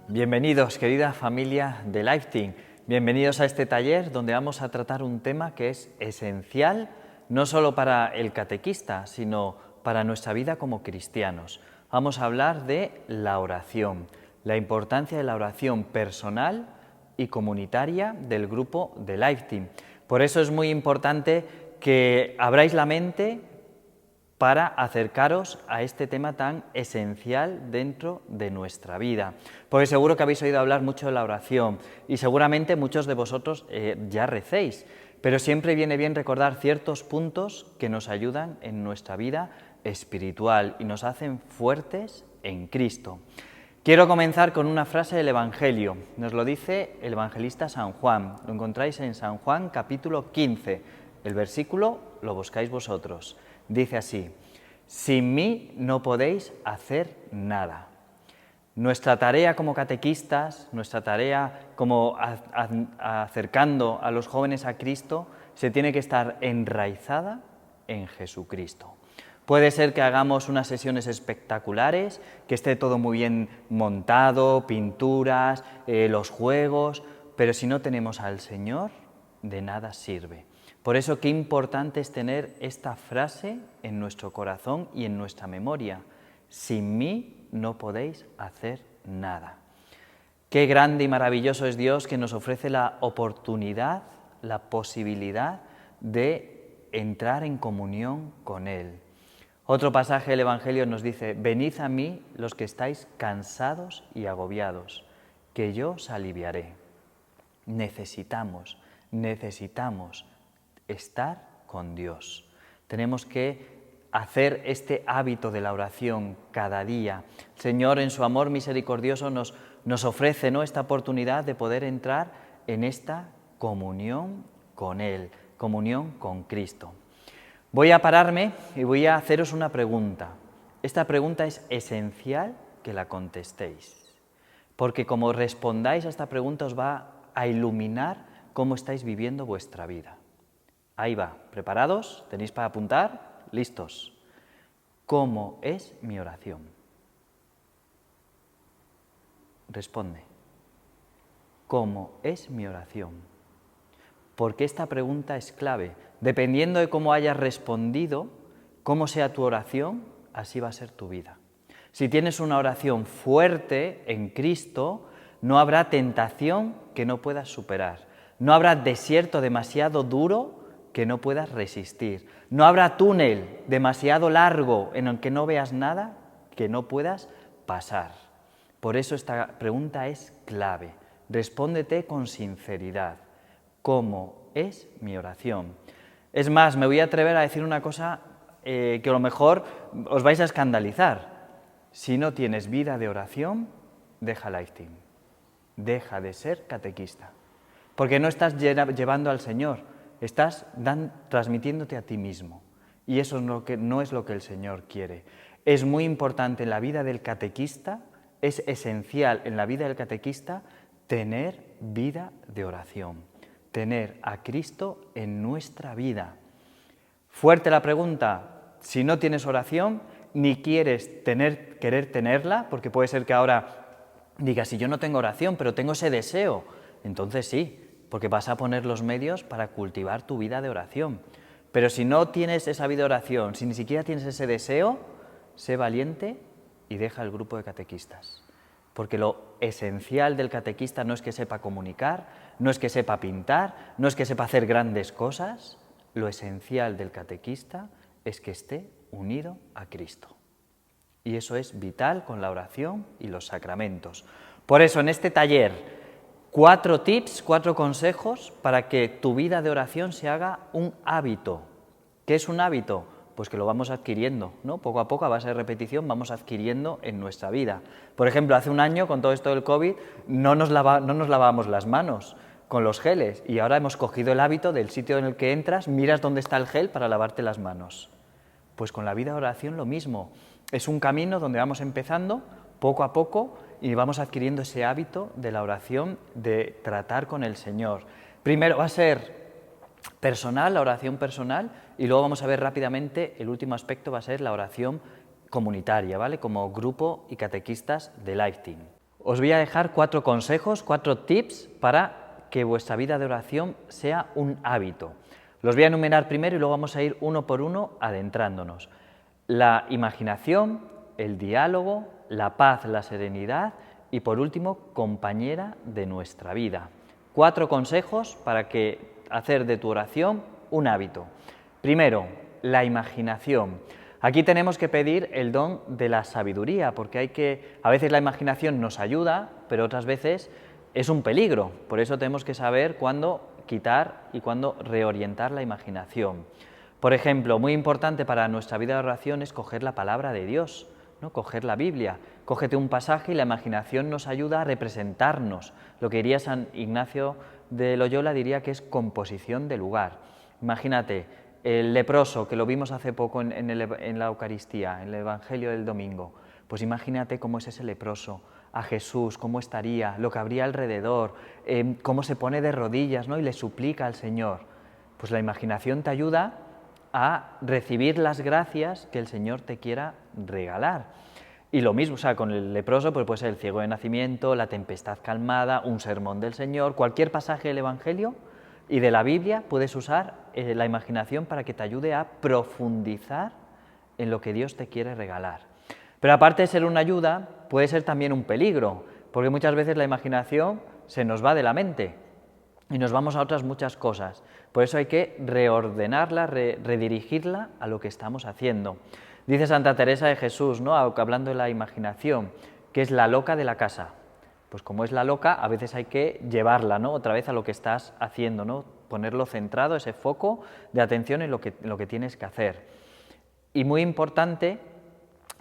Bienvenidos, querida familia de Lifeteam. Bienvenidos a este taller donde vamos a tratar un tema que es esencial no solo para el catequista, sino para nuestra vida como cristianos. Vamos a hablar de la oración, la importancia de la oración personal y comunitaria del grupo de Lifeteam. Por eso es muy importante que abráis la mente para acercaros a este tema tan esencial dentro de nuestra vida. Porque seguro que habéis oído hablar mucho de la oración y seguramente muchos de vosotros ya recéis, pero siempre viene bien recordar ciertos puntos que nos ayudan en nuestra vida espiritual y nos hacen fuertes en Cristo. Quiero comenzar con una frase del Evangelio, nos lo dice el evangelista San Juan, lo encontráis en San Juan capítulo 15, el versículo lo buscáis vosotros. Dice así: sin mí no podéis hacer nada. Nuestra tarea como catequistas, nuestra tarea como acercando a los jóvenes a Cristo, se tiene que estar enraizada en Jesucristo. Puede ser que hagamos unas sesiones espectaculares, que esté todo muy bien montado, pinturas, los juegos, pero si no tenemos al Señor, de nada sirve. Por eso qué importante es tener esta frase en nuestro corazón y en nuestra memoria. Sin mí no podéis hacer nada. Qué grande y maravilloso es Dios que nos ofrece la oportunidad, la posibilidad de entrar en comunión con Él. Otro pasaje del Evangelio nos dice: venid a mí los que estáis cansados y agobiados, que yo os aliviaré. Necesitamos estar con Dios. Tenemos que hacer este hábito de la oración cada día. El Señor, en su amor misericordioso, nos ofrece, ¿no?, esta oportunidad de poder entrar en esta comunión con Él, comunión con Cristo. Voy a pararme y voy a haceros una pregunta. Esta pregunta es esencial que la contestéis, porque como respondáis a esta pregunta os va a iluminar cómo estáis viviendo vuestra vida. Ahí va, ¿preparados? ¿Tenéis para apuntar? ¿Listos? ¿Cómo es mi oración? Responde. ¿Cómo es mi oración? Porque esta pregunta es clave. Dependiendo de cómo hayas respondido, cómo sea tu oración, así va a ser tu vida. Si tienes una oración fuerte en Cristo, no habrá tentación que no puedas superar. No habrá desierto demasiado duro que no puedas resistir. No habrá túnel demasiado largo en el que no veas nada que no puedas pasar. Por eso esta pregunta es clave. Respóndete con sinceridad. ¿Cómo es mi oración? Es más, me voy a atrever a decir una cosa que a lo mejor os vais a escandalizar. Si no tienes vida de oración, deja Lifeteam. Deja de ser catequista. Porque no estás llevando al Señor, estás transmitiéndote a ti mismo. Y eso no es lo que el Señor quiere. Es muy importante en la vida del catequista, es esencial en la vida del catequista tener vida de oración, tener a Cristo en nuestra vida. Fuerte la pregunta: si no tienes oración, ni querer tenerla, porque puede ser que ahora digas: si yo no tengo oración, pero tengo ese deseo, entonces sí, porque vas a poner los medios para cultivar tu vida de oración. Pero si no tienes esa vida de oración, si ni siquiera tienes ese deseo, sé valiente y deja el grupo de catequistas. Porque lo esencial del catequista no es que sepa comunicar, no es que sepa pintar, no es que sepa hacer grandes cosas. Lo esencial del catequista es que esté unido a Cristo. Y eso es vital con la oración y los sacramentos. Por eso en este taller, 4 tips, 4 consejos para que tu vida de oración se haga un hábito. ¿Qué es un hábito? Pues que lo vamos adquiriendo, ¿no? Poco a poco, a base de repetición, vamos adquiriendo en nuestra vida. Por ejemplo, hace un año, con todo esto del COVID, no nos lavábamos las manos con los geles y ahora hemos cogido el hábito del sitio en el que entras, miras dónde está el gel para lavarte las manos. Pues con la vida de oración lo mismo. Es un camino donde vamos empezando poco a poco y vamos adquiriendo ese hábito de la oración, de tratar con el Señor. Primero va a ser personal, la oración personal, y luego vamos a ver rápidamente, el último aspecto va a ser la oración comunitaria, ¿vale? Como grupo y catequistas de Life Team. Os voy a dejar 4 consejos, 4 tips para que vuestra vida de oración sea un hábito. Los voy a enumerar primero y luego vamos a ir uno por uno adentrándonos. La imaginación, el diálogo, la paz, la serenidad y por último, compañera de nuestra vida. 4 consejos para hacer de tu oración un hábito. Primero, la imaginación. Aquí tenemos que pedir el don de la sabiduría, porque a veces la imaginación nos ayuda, pero otras veces es un peligro. Por eso tenemos que saber cuándo quitar y cuándo reorientar la imaginación. Por ejemplo, muy importante para nuestra vida de oración es coger la palabra de Dios, ¿no? Coger la Biblia. Cógete un pasaje y la imaginación nos ayuda a representarnos. Lo que diría San Ignacio de Loyola diría que es composición de lugar. Imagínate, el leproso, que lo vimos hace poco en la Eucaristía, en el Evangelio del domingo, pues imagínate cómo es ese leproso, a Jesús, cómo estaría, lo que habría alrededor, cómo se pone de rodillas, ¿no? Y le suplica al Señor. Pues la imaginación te ayuda a recibir las gracias que el Señor te quiera regalar. Y lo mismo, o sea, con el leproso pues puede ser el ciego de nacimiento, la tempestad calmada, un sermón del Señor, cualquier pasaje del Evangelio y de la Biblia puedes usar la imaginación para que te ayude a profundizar en lo que Dios te quiere regalar. Pero aparte de ser una ayuda, puede ser también un peligro, porque muchas veces la imaginación se nos va de la mente y nos vamos a otras muchas cosas. Por eso hay que reordenarla, redirigirla a lo que estamos haciendo. Dice Santa Teresa de Jesús, ¿no? Hablando de la imaginación, que es la loca de la casa. Pues como es la loca, a veces hay que llevarla, ¿no? Otra vez a lo que estás haciendo, ¿no? Ponerlo centrado, ese foco de atención en lo que tienes que hacer. Y muy importante,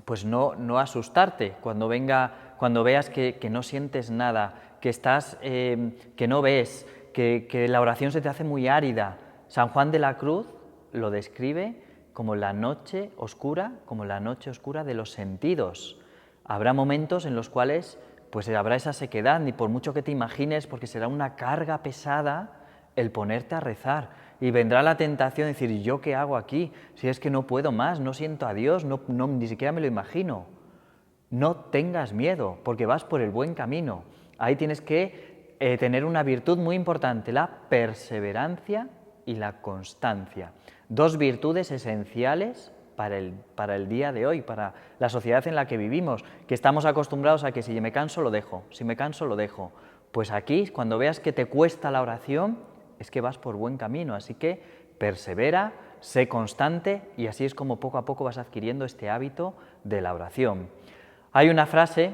pues no asustarte cuando veas que no sientes nada, que no ves, que la oración se te hace muy árida. San Juan de la Cruz lo describe como la noche oscura de los sentidos. Habrá momentos en los cuales pues habrá esa sequedad, ni por mucho que te imagines, porque será una carga pesada el ponerte a rezar. Y vendrá la tentación de decir, ¿y yo qué hago aquí? Si es que no puedo más, no siento a Dios, ni siquiera me lo imagino. No tengas miedo, porque vas por el buen camino. Ahí tienes que tener una virtud muy importante, la perseverancia y la constancia. 2 virtudes esenciales para el día de hoy, para la sociedad en la que vivimos, que estamos acostumbrados a que si me canso lo dejo, si me canso lo dejo. Pues aquí, cuando veas que te cuesta la oración, es que vas por buen camino, así que persevera, sé constante y así es como poco a poco vas adquiriendo este hábito de la oración. Hay una frase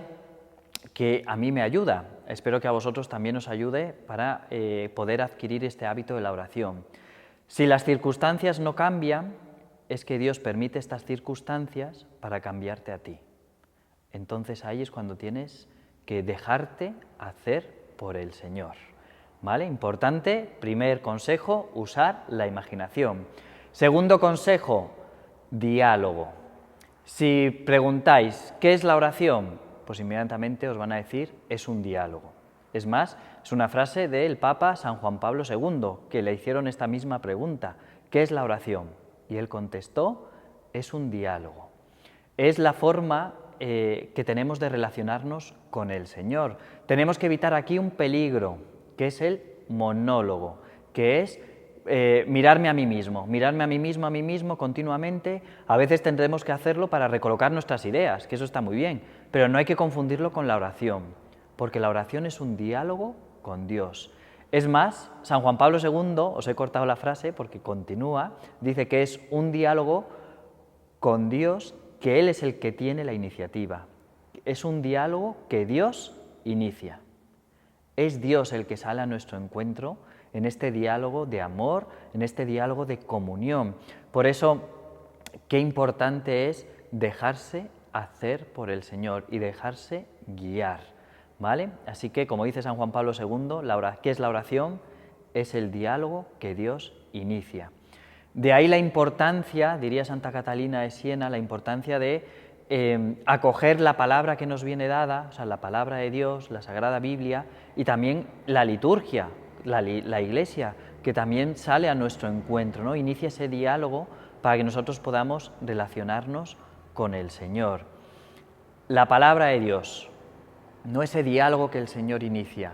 que a mí me ayuda, espero que a vosotros también os ayude para poder adquirir este hábito de la oración. Si las circunstancias no cambian, es que Dios permite estas circunstancias para cambiarte a ti. Entonces ahí es cuando tienes que dejarte hacer por el Señor. ¿Vale? Importante, primer consejo, usar la imaginación. Segundo consejo, diálogo. Si preguntáis, ¿qué es la oración? Pues inmediatamente os van a decir, es un diálogo. Es más, es una frase del Papa San Juan Pablo II, que le hicieron esta misma pregunta, ¿qué es la oración? Y él contestó, es un diálogo. Es la forma que tenemos de relacionarnos con el Señor. Tenemos que evitar aquí un peligro, que es el monólogo, que es mirarme a mí mismo continuamente. A veces tendremos que hacerlo para recolocar nuestras ideas, que eso está muy bien, pero no hay que confundirlo con la oración, porque la oración es un diálogo con Dios. Es más, San Juan Pablo II, os he cortado la frase porque continúa, dice que es un diálogo con Dios, que Él es el que tiene la iniciativa. Es un diálogo que Dios inicia. Es Dios el que sale a nuestro encuentro en este diálogo de amor, en este diálogo de comunión. Por eso, qué importante es dejarse hacer por el Señor y dejarse guiar. ¿Vale? Así que, como dice San Juan Pablo II, ¿qué es la oración? Es el diálogo que Dios inicia. De ahí la importancia, diría Santa Catalina de Siena, la importancia de acoger la palabra que nos viene dada, o sea, la palabra de Dios, la Sagrada Biblia, y también la liturgia, la Iglesia, que también sale a nuestro encuentro, ¿no? Inicia ese diálogo para que nosotros podamos relacionarnos con el Señor. La palabra de Dios, no ese diálogo que el Señor inicia,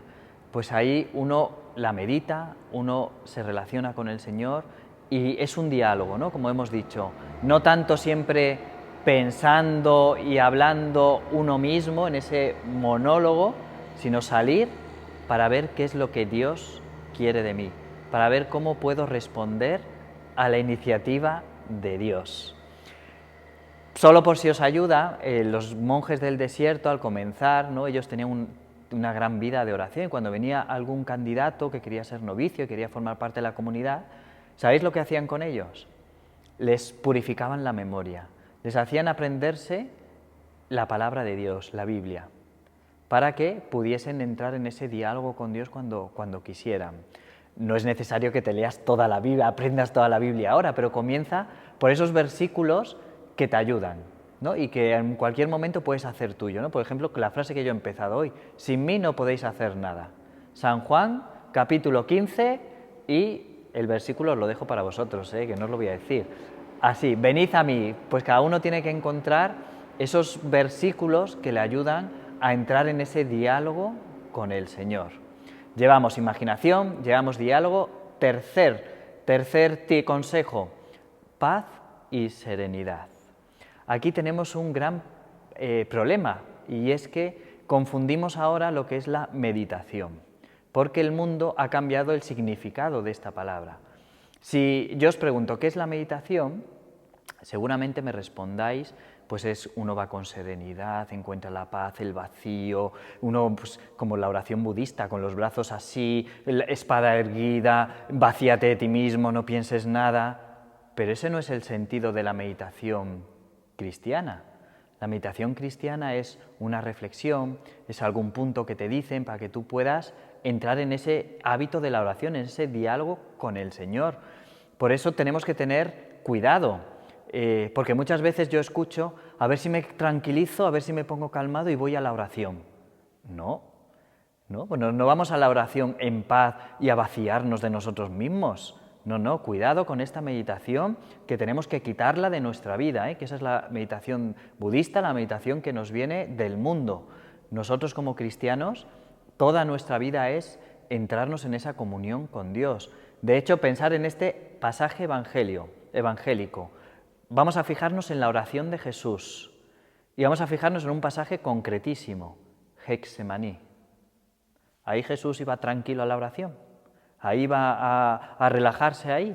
pues ahí uno la medita, uno se relaciona con el Señor y es un diálogo, ¿no? Como hemos dicho, no tanto siempre pensando y hablando uno mismo en ese monólogo, sino salir para ver qué es lo que Dios quiere de mí, para ver cómo puedo responder a la iniciativa de Dios. Solo por si os ayuda, los monjes del desierto al comenzar, ¿no? Ellos tenían una gran vida de oración y cuando venía algún candidato que quería ser novicio y quería formar parte de la comunidad, ¿sabéis lo que hacían con ellos? Les purificaban la memoria, les hacían aprenderse la palabra de Dios, la Biblia, para que pudiesen entrar en ese diálogo con Dios cuando quisieran. No es necesario que te leas toda la Biblia, aprendas toda la Biblia ahora, pero comienza por esos versículos que te ayudan, ¿no? Y que en cualquier momento puedes hacer tuyo, ¿no? Por ejemplo, la frase que yo he empezado hoy, sin mí no podéis hacer nada. San Juan, capítulo 15, y el versículo os lo dejo para vosotros, que no os lo voy a decir. Así, venid a mí, pues cada uno tiene que encontrar esos versículos que le ayudan a entrar en ese diálogo con el Señor. Llevamos imaginación, llevamos diálogo. Tercer consejo, paz y serenidad. Aquí tenemos un gran problema y es que confundimos ahora lo que es la meditación, porque el mundo ha cambiado el significado de esta palabra. Si yo os pregunto qué es la meditación, seguramente me respondáis, pues uno va con serenidad, encuentra la paz, el vacío, uno pues, como la oración budista, con los brazos así, espada erguida, vacíate de ti mismo, no pienses nada. Pero ese no es el sentido de la meditación cristiana. La meditación cristiana es una reflexión, es algún punto que te dicen para que tú puedas entrar en ese hábito de la oración, en ese diálogo con el Señor. Por eso tenemos que tener cuidado, porque muchas veces yo escucho, a ver si me tranquilizo, a ver si me pongo calmado y voy a la oración. Bueno, no vamos a la oración en paz y a vaciarnos de nosotros mismos. No, cuidado con esta meditación que tenemos que quitarla de nuestra vida, que esa es la meditación budista, la meditación que nos viene del mundo. Nosotros como cristianos, toda nuestra vida es entrarnos en esa comunión con Dios. De hecho, pensar en este pasaje evangélico. Vamos a fijarnos en la oración de Jesús y vamos a fijarnos en un pasaje concretísimo, Getsemaní. Ahí Jesús iba tranquilo a la oración. Ahí va a relajarse ahí.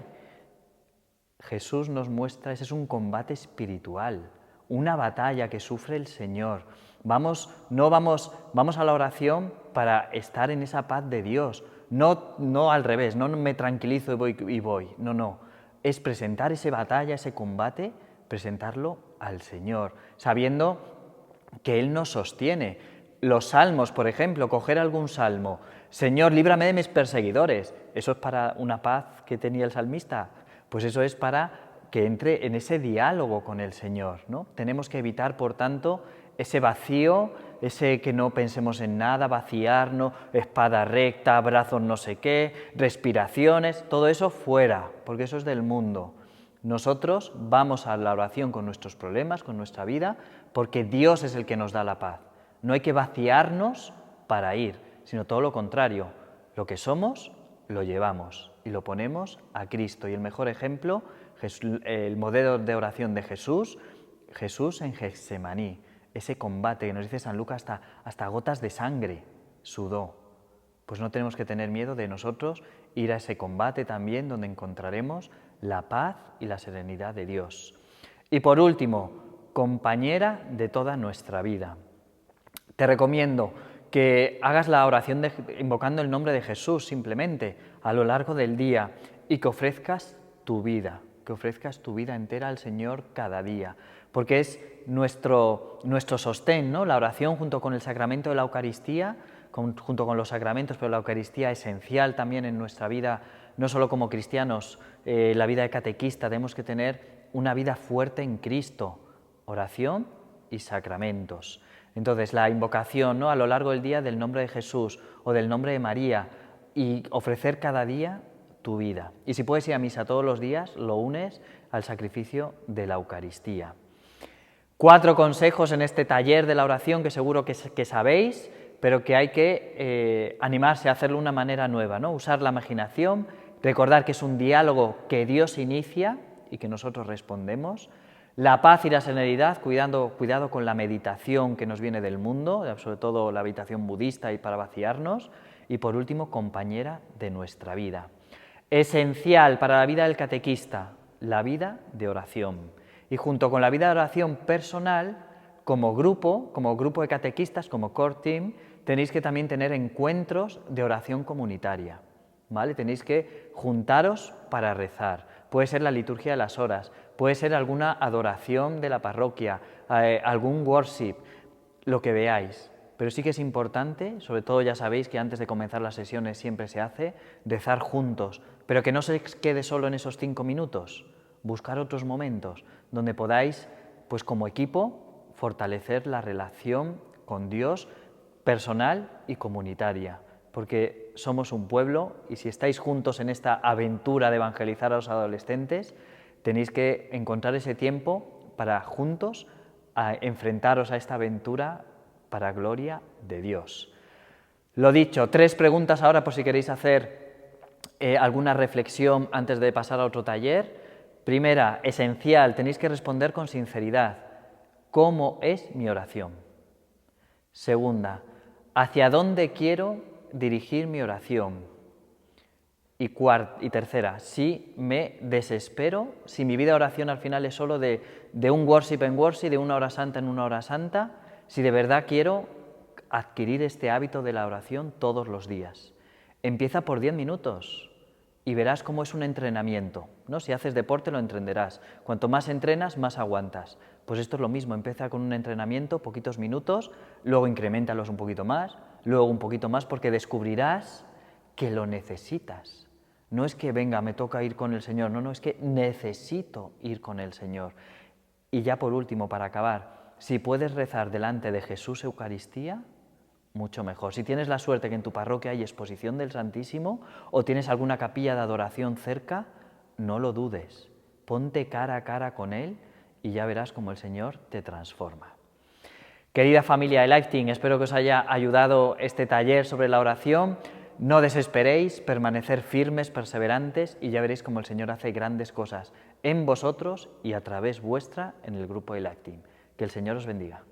Jesús nos muestra, ese es un combate espiritual, una batalla que sufre el Señor. Vamos a la oración para estar en esa paz de Dios, no al revés, no me tranquilizo y voy. No, es presentar esa batalla, ese combate, presentarlo al Señor, sabiendo que Él nos sostiene. Los salmos, por ejemplo, coger algún salmo, Señor, líbrame de mis perseguidores, ¿eso es para una paz que tenía el salmista? Pues eso es para que entre en ese diálogo con el Señor, ¿no? Tenemos que evitar, por tanto, ese vacío, ese que no pensemos en nada, vaciarnos, espada recta, brazos no sé qué, respiraciones, todo eso fuera, porque eso es del mundo. Nosotros vamos a la oración con nuestros problemas, con nuestra vida, porque Dios es el que nos da la paz. No hay que vaciarnos para ir, sino todo lo contrario. Lo que somos, lo llevamos y lo ponemos a Cristo. Y el mejor ejemplo, el modelo de oración de Jesús en Getsemaní, ese combate que nos dice San Lucas, hasta gotas de sangre sudó. Pues no tenemos que tener miedo de nosotros ir a ese combate también donde encontraremos la paz y la serenidad de Dios. Y por último, compañera de toda nuestra vida. Te recomiendo que hagas la oración invocando el nombre de Jesús simplemente a lo largo del día y que ofrezcas tu vida entera al Señor cada día, porque es nuestro sostén, ¿no? La oración junto con el sacramento de la Eucaristía, junto con los sacramentos, pero la Eucaristía esencial también en nuestra vida, no solo como cristianos, la vida de catequista, tenemos que tener una vida fuerte en Cristo, oración y sacramentos. Entonces, la invocación, ¿no? A lo largo del día del nombre de Jesús o del nombre de María y ofrecer cada día tu vida. Y si puedes ir a misa todos los días, lo unes al sacrificio de la Eucaristía. 4 consejos en este taller de la oración que seguro que sabéis, pero que hay que animarse a hacerlo de una manera nueva, ¿no? Usar la imaginación, recordar que es un diálogo que Dios inicia y que nosotros respondemos. La paz y la serenidad, cuidado con la meditación que nos viene del mundo, sobre todo la meditación budista y para vaciarnos. Y por último, compañera de nuestra vida. Esencial para la vida del catequista, la vida de oración. Y junto con la vida de oración personal, como grupo de catequistas, como core team, tenéis que también tener encuentros de oración comunitaria, ¿vale? Tenéis que juntaros para rezar. Puede ser la liturgia de las horas, puede ser alguna adoración de la parroquia, algún worship, lo que veáis. Pero sí que es importante, sobre todo ya sabéis que antes de comenzar las sesiones siempre se hace, rezar juntos, pero que no se quede solo en esos 5 minutos, buscar otros momentos donde podáis, pues como equipo, fortalecer la relación con Dios personal y comunitaria, porque somos un pueblo y si estáis juntos en esta aventura de evangelizar a los adolescentes, tenéis que encontrar ese tiempo para juntos enfrentaros a esta aventura para gloria de Dios. Lo dicho, 3 preguntas ahora por si queréis hacer alguna reflexión antes de pasar a otro taller. Primera, esencial, tenéis que responder con sinceridad. ¿Cómo es mi oración? Segunda, ¿hacia dónde quiero dirigir mi oración? Y tercera, si me desespero, si mi vida de oración al final es solo de un worship en worship, de una hora santa en una hora santa, si de verdad quiero adquirir este hábito de la oración todos los días. Empieza por 10 minutos y verás cómo es un entrenamiento, ¿no? Si haces deporte lo entenderás. Cuanto más entrenas, más aguantas. Pues esto es lo mismo, empieza con un entrenamiento, poquitos minutos, luego increméntalos un poquito más, luego un poquito más, porque descubrirás que lo necesitas. No es que venga, me toca ir con el Señor, no, es que necesito ir con el Señor. Y ya por último, para acabar, si puedes rezar delante de Jesús Eucaristía, mucho mejor. Si tienes la suerte que en tu parroquia hay exposición del Santísimo o tienes alguna capilla de adoración cerca, no lo dudes. Ponte cara a cara con Él y ya verás cómo el Señor te transforma. Querida familia de Lifeteam, espero que os haya ayudado este taller sobre la oración. No desesperéis, permanecer firmes, perseverantes y ya veréis cómo el Señor hace grandes cosas en vosotros y a través vuestra en el grupo de Lifeteam. Que el Señor os bendiga.